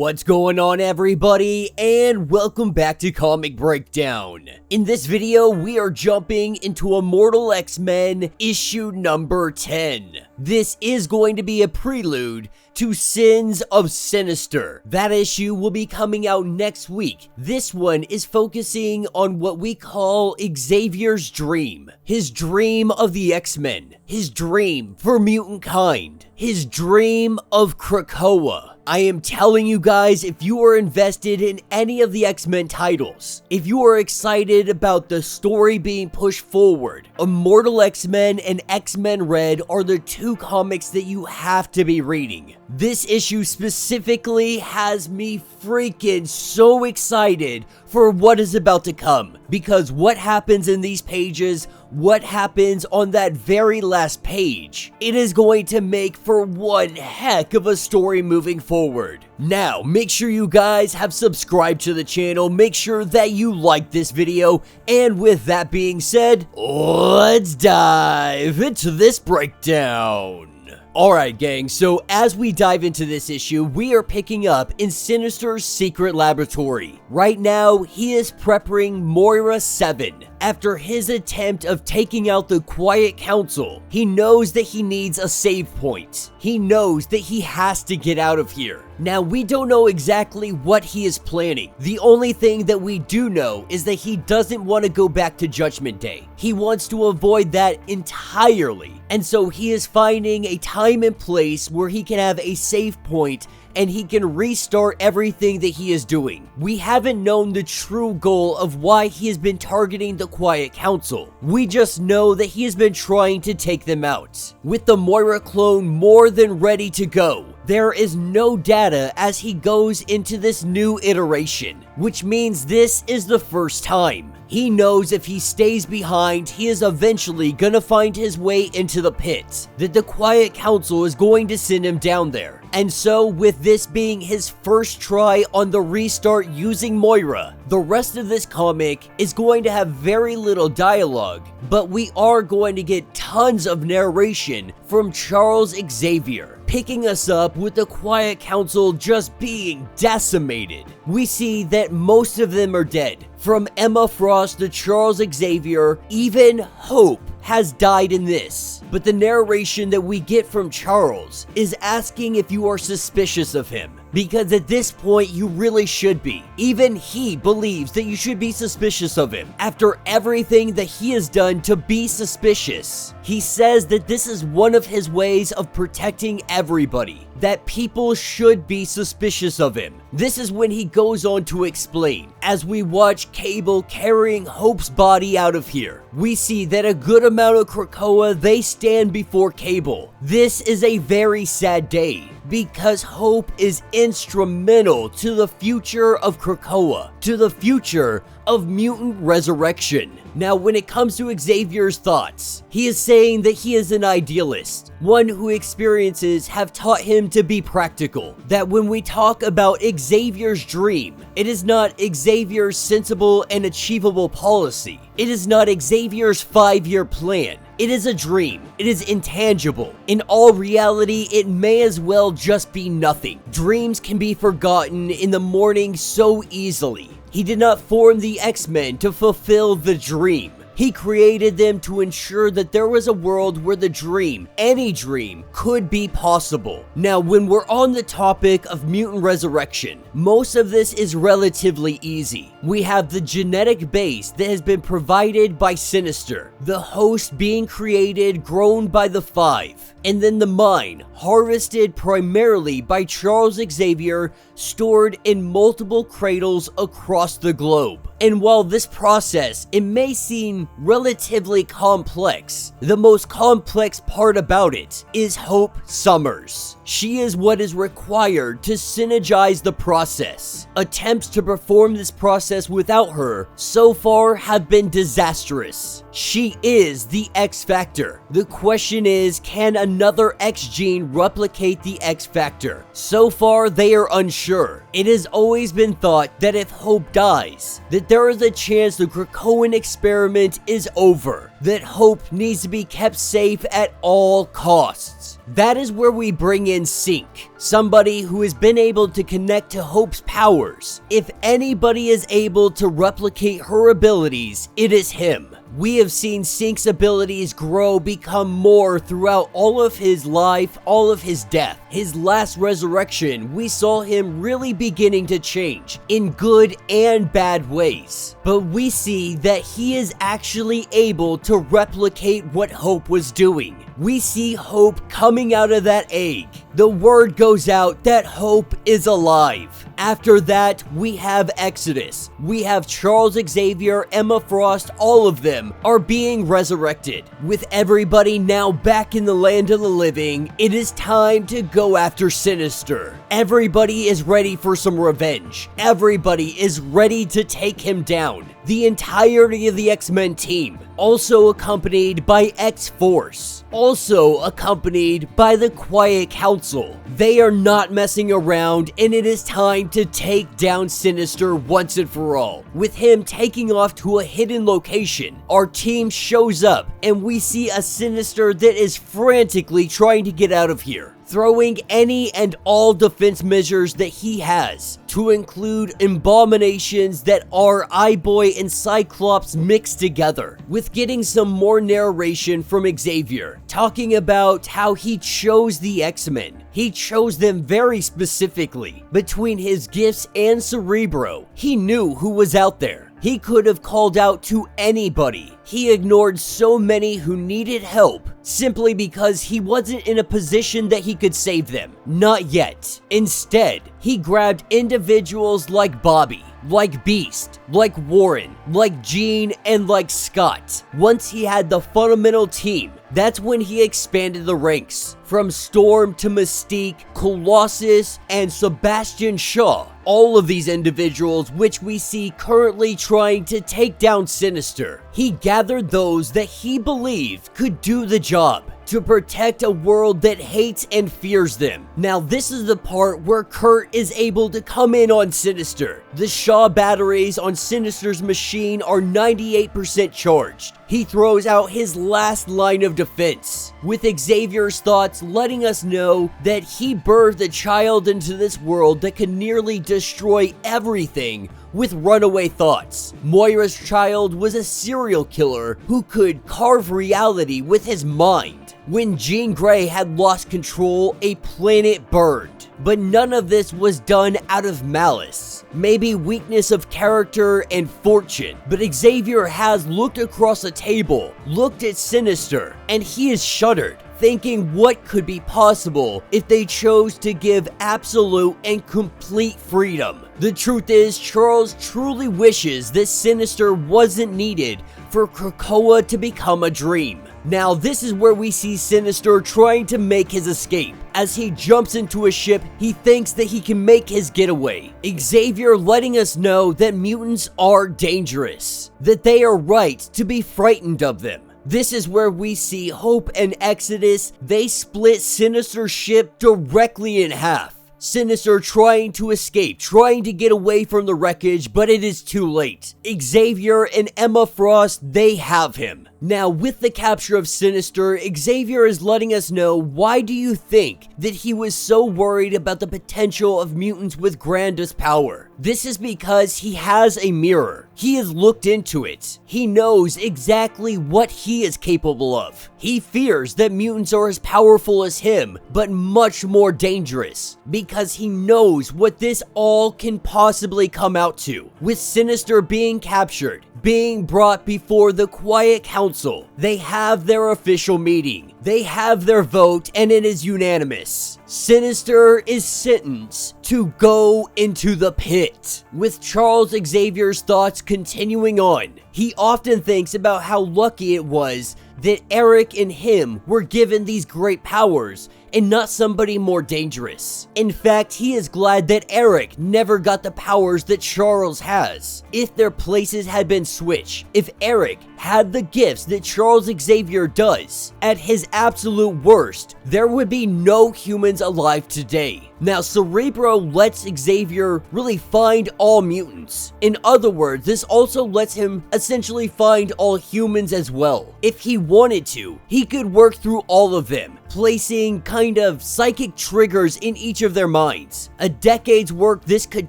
What's going on, everybody, and welcome back to Comic Breakdown. In this video, we are jumping into Immortal X-Men issue number 10. This is going to be a prelude to Sins of Sinister. That issue will be coming out next week. This one is focusing on what we call Xavier's dream. His dream of the X-Men. His dream for mutant kind. His dream of Krakoa. I am telling you guys, if you are invested in any of the X-Men titles, if you are excited about the story being pushed forward, Immortal X-Men and X-Men Red are the two comics that you have to be reading. This issue specifically has me freaking so excited for what is about to come, because what happens in these pages, what happens on that very last page, it is going to make for one heck of a story moving forward. Now, make sure you guys have subscribed to the channel, make sure that you like this video, and with that being said, let's dive into this breakdown. Alright gang, so as we dive into this issue, we are picking up in Sinister's secret laboratory. Right now, he is prepping Moira 7. After his attempt of taking out the Quiet Council, he knows that he needs a save point. He knows that he has to get out of here. Now, we don't know exactly what he is planning. The only thing that we do know is that he doesn't want to go back to Judgment Day. He wants to avoid that entirely. And so he is finding a time and place where he can have a save point and he can restart everything that he is doing. We haven't known the true goal of why he has been targeting the Quiet Council. We just know that he has been trying to take them out. With the Moira clone more than ready to go, there is no data as he goes into this new iteration, which means this is the first time. He knows if he stays behind, he is eventually gonna find his way into the pit, that the Quiet Council is going to send him down there. And so, with this being his first try on the restart using Moira, the rest of this comic is going to have very little dialogue, but we are going to get tons of narration from Charles Xavier, picking us up with the Quiet Council just being decimated. We see that most of them are dead. From Emma Frost to Charles Xavier, even Hope has died in this. But the narration that we get from Charles is asking if you are suspicious of him. Because at this point, you really should be. Even he believes that you should be suspicious of him. After everything that he has done to be suspicious, he says that this is one of his ways of protecting everybody. That people should be suspicious of him. This is when he goes on to explain. As we watch Cable carrying Hope's body out of here, we see that a good amount of Krakoa, they stand before Cable. This is a very sad day, because Hope is instrumental to the future of Krakoa, to the future of mutant resurrection. Now, when it comes to Xavier's thoughts, he is saying that he is an idealist, one who experiences have taught him to be practical, that when we talk about Xavier's dream, it is not Xavier's sensible and achievable policy. It is not Xavier's 5-year plan. It is a dream. It is intangible. In all reality, it may as well just be nothing. Dreams can be forgotten in the morning so easily. He did not form the X-Men to fulfill the dream. He created them to ensure that there was a world where the dream, any dream, could be possible. Now, when we're on the topic of mutant resurrection, most of this is relatively easy. We have the genetic base that has been provided by Sinister, the host being created, grown by the Five, and then the mind, harvested primarily by Charles Xavier, stored in multiple cradles across the globe. And while this process, it may seem relatively complex, the most complex part about it is Hope Summers. She is what is required to synergize the process. Attempts to perform this process without her so far have been disastrous. She is the X Factor. The question is, can another X gene replicate the X Factor? So far, they are unsure. It has always been thought that if Hope dies, that there is a chance the Krakoan experiment is over, that Hope needs to be kept safe at all costs. That is where we bring in Sync, somebody who has been able to connect to Hope's powers. If anybody is able to replicate her abilities, it is him. We have seen Sync's abilities grow, become more throughout all of his life, all of his death. His last resurrection, we saw him really beginning to change in good and bad ways. But we see that he is actually able to replicate what Hope was doing. We see Hope coming out of that egg. The word goes out that Hope is alive. After that, we have Exodus. We have Charles Xavier, Emma Frost, all of them are being resurrected. With everybody now back in the land of the living, it is time to go after Sinister. Everybody is ready for some revenge. Everybody is ready to take him down. The entirety of the X-Men team, also accompanied by X-Force, also accompanied by the Quiet Council. They are not messing around, and it is time to take down Sinister once and for all. With him taking off to a hidden location, our team shows up, and we see a Sinister that is frantically trying to get out of here, throwing any and all defense measures that he has, to include abominations that are Eye-Boy and Cyclops mixed together, with getting some more narration from Xavier, talking about how he chose the X-Men. He chose them very specifically. Between his gifts and Cerebro, he knew who was out there. He could have called out to anybody. He ignored so many who needed help simply because he wasn't in a position that he could save them. Not yet. Instead, he grabbed individuals like Bobby, like Beast, like Warren, like Jean, and like Scott. Once he had the fundamental team, that's when he expanded the ranks. From Storm to Mystique, Colossus, and Sebastian Shaw. All of these individuals which we see currently trying to take down Sinister. He gathered those that he believed could do the job to protect a world that hates and fears them. Now this is the part where Kurt is able to come in on Sinister. The Shaw batteries on Sinister's machine are 98% charged. He throws out his last line of defense, with Xavier's thoughts letting us know that he birthed a child into this world that could nearly destroy everything with runaway thoughts. Moira's child was a serial killer who could carve reality with his mind. When Jean Grey had lost control, a planet burned. But none of this was done out of malice. Maybe weakness of character and fortune. But Xavier has looked across the table, looked at Sinister, and he is shuddered, thinking what could be possible if they chose to give absolute and complete freedom. The truth is, Charles truly wishes that Sinister wasn't needed for Krakoa to become a dream. Now this is where we see Sinister trying to make his escape. As he jumps into a ship, he thinks that he can make his getaway. Xavier letting us know that mutants are dangerous, that they are right to be frightened of them. This is where we see Hope and Exodus. They split Sinister's ship directly in half. Sinister trying to escape, trying to get away from the wreckage, but it is too late. Xavier and Emma Frost, they have him. Now, with the capture of Sinister, Xavier is letting us know, why do you think that he was so worried about the potential of mutants with Grandest power? This is because he has a mirror. He has looked into it. He knows exactly what he is capable of. He fears that mutants are as powerful as him, but much more dangerous, because he knows what this all can possibly come out to. With Sinister being captured, being brought before the Quiet Council, they have their official meeting. They have their vote, and it is unanimous. Sinister is sentenced to go into the pit. With Charles Xavier's thoughts continuing on, he often thinks about how lucky it was that Eric and him were given these great powers, and not somebody more dangerous. In fact, he is glad that Eric never got the powers that Charles has. If their places had been switched, if Eric had the gifts that Charles Xavier does, at his absolute worst, there would be no humans alive today. Now, Cerebro lets Xavier really find all mutants. In other words, this also lets him essentially find all humans as well. If he wanted to, he could work through all of them, placing kind of psychic triggers in each of their minds. A decade's work this could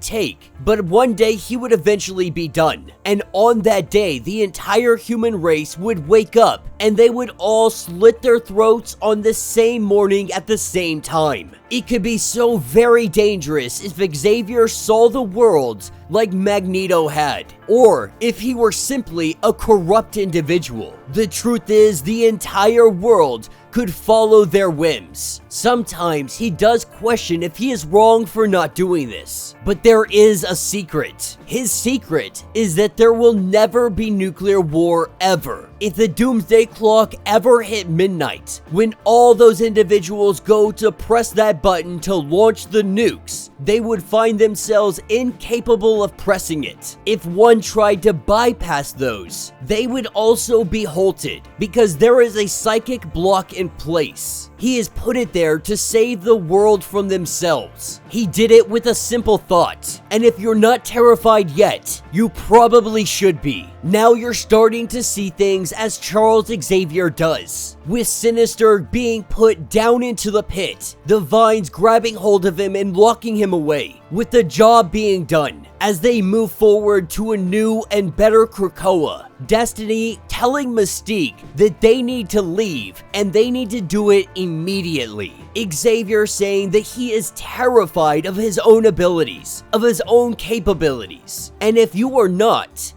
take, but one day he would eventually be done. And on that day, the entire human race would wake up and they would all slit their throats on the same morning at the same time. It could be so very dangerous if Xavier saw the world like Magneto had, or if he were simply a corrupt individual. The truth is, the entire world could follow their whims. Sometimes he does question if he is wrong for not doing this, but there is a secret. His secret is that there will never be nuclear war ever. If the doomsday clock ever hit midnight, when all those individuals go to press that button to launch the nukes, they would find themselves incapable of pressing it. If one tried to bypass those, they would also be halted because there is a psychic block in place. He has put it there to save the world from themselves. He did it with a simple thought, and if you're not terrified yet, you probably should be. Now you're starting to see things as Charles Xavier does, with Sinister being put down into the pit, the Vines grabbing hold of him and locking him away, with the job being done as they move forward to a new and better Krakoa. Destiny telling Mystique that they need to leave and they need to do it immediately. Xavier saying that he is terrified of his own abilities, of his own capabilities. And if you are not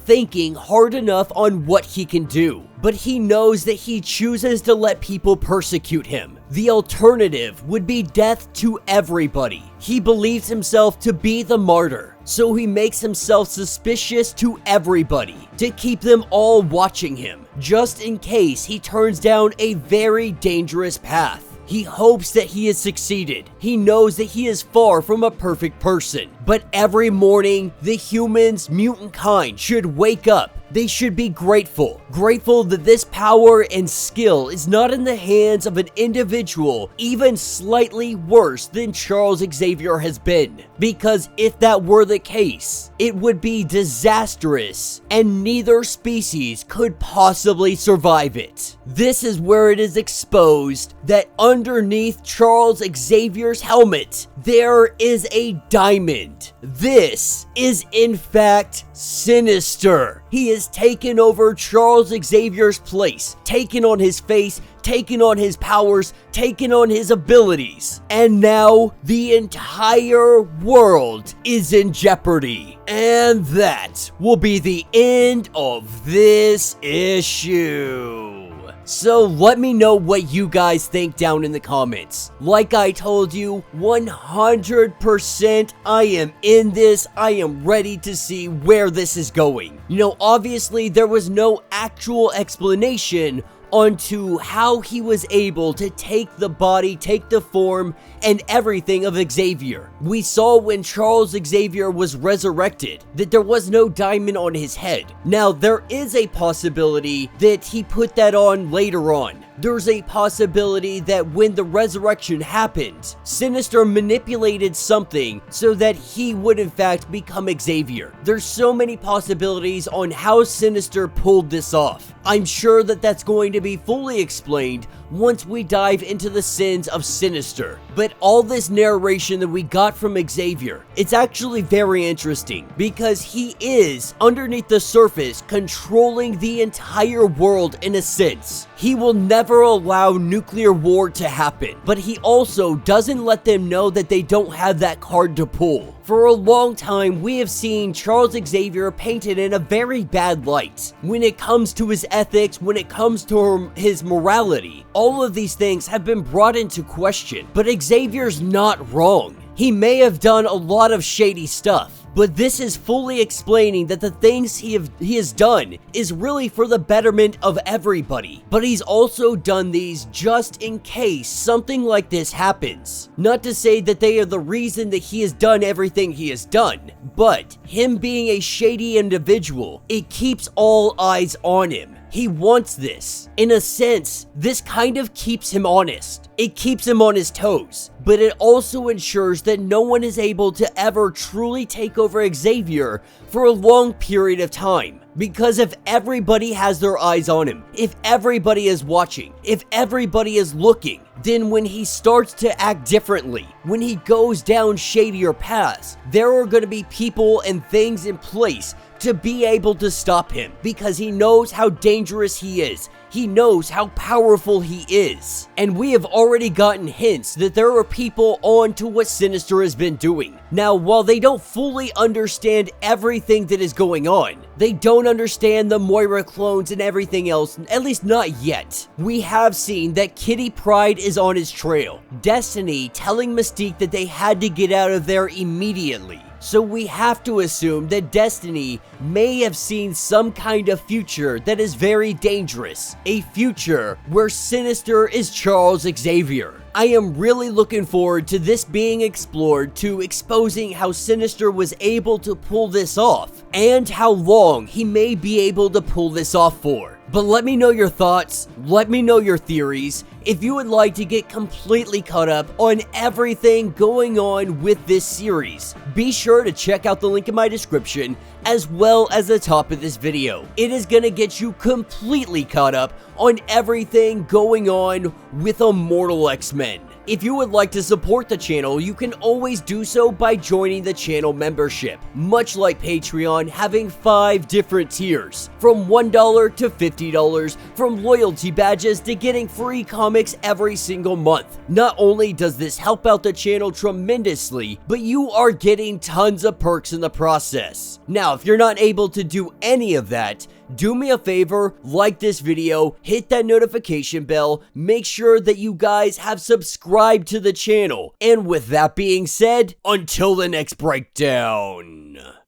thinking hard enough on what he can do. But he knows that he chooses to let people persecute him. The alternative would be death to everybody. He believes himself to be the martyr, so he makes himself suspicious to everybody to keep them all watching him, just in case he turns down a very dangerous path. He hopes that he has succeeded. He knows that he is far from a perfect person. But every morning, the humans, mutant kind, should wake up. They should be grateful. Grateful that this power and skill is not in the hands of an individual even slightly worse than Charles Xavier has been. Because if that were the case, it would be disastrous and neither species could possibly survive it. This is where it is exposed that underneath Charles Xavier's helmet, there is a diamond. This is in fact Sinister. He has taken over Charles Xavier's place, taken on his face, taken on his powers, taken on his abilities. And now the entire world is in jeopardy. And that will be the end of this issue. So let me know what you guys think down in the comments. Like I told you, 100% I am in this. I am ready to see where this is going. You know, obviously there was no actual explanation onto how he was able to take the body, take the form, and everything of Xavier. We saw when Charles Xavier was resurrected that there was no diamond on his head. Now, there is a possibility that he put that on later on. There's a possibility that when the resurrection happened, Sinister manipulated something so that he would in fact become Xavier. There's so many possibilities on how Sinister pulled this off. I'm sure that that's going to be fully explained once we dive into the sins of Sinister. But all this narration that we got from Xavier, it's actually very interesting because he is, underneath the surface, controlling the entire world in a sense. He will never allow nuclear war to happen, but he also doesn't let them know that they don't have that card to pull. For a long time, we have seen Charles Xavier painted in a very bad light. When it comes to his ethics, when it comes to his morality, all of these things have been brought into question. But Xavier's not wrong. He may have done a lot of shady stuff, But this is fully explaining that the things he has done is really for the betterment of everybody. But he's also done these just in case something like this happens. Not to say that they are the reason that he has done everything he has done, but him being a shady individual, it keeps all eyes on him. He wants this. In a sense, this kind of keeps him honest. It keeps him on his toes, but it also ensures that no one is able to ever truly take over Xavier for a long period of time. Because if everybody has their eyes on him, if everybody is watching, if everybody is looking, then when he starts to act differently, when he goes down shadier paths, there are going to be people and things in place to be able to stop him, because he knows how dangerous he is. He knows how powerful he is. And we have already gotten hints that there are people on to what Sinister has been doing. Now, while they don't fully understand everything that is going on, they don't understand the Moira clones and everything else, at least not yet. We have seen that Kitty Pryde is on his trail. Destiny telling Mystique that they had to get out of there immediately. So we have to assume that Destiny may have seen some kind of future that is very dangerous. A future where Sinister is Charles Xavier. I am really looking forward to this being explored, to exposing how Sinister was able to pull this off, and how long he may be able to pull this off for. But let me know your thoughts, let me know your theories. If you would like to get completely caught up on everything going on with this series, be sure to check out the link in my description as well as the top of this video. It is going to get you completely caught up on everything going on with Immortal X-Men. If you would like to support the channel, you can always do so by joining the channel membership. Much like Patreon, having 5 different tiers, from $1 to $50, from loyalty badges to getting free comics every single month. Not only does this help out the channel tremendously, but you are getting tons of perks in the process. Now, if you're not able to do any of that, do me a favor, like this video, hit that notification bell, make sure that you guys have subscribed to the channel. And with that being said, until the next breakdown.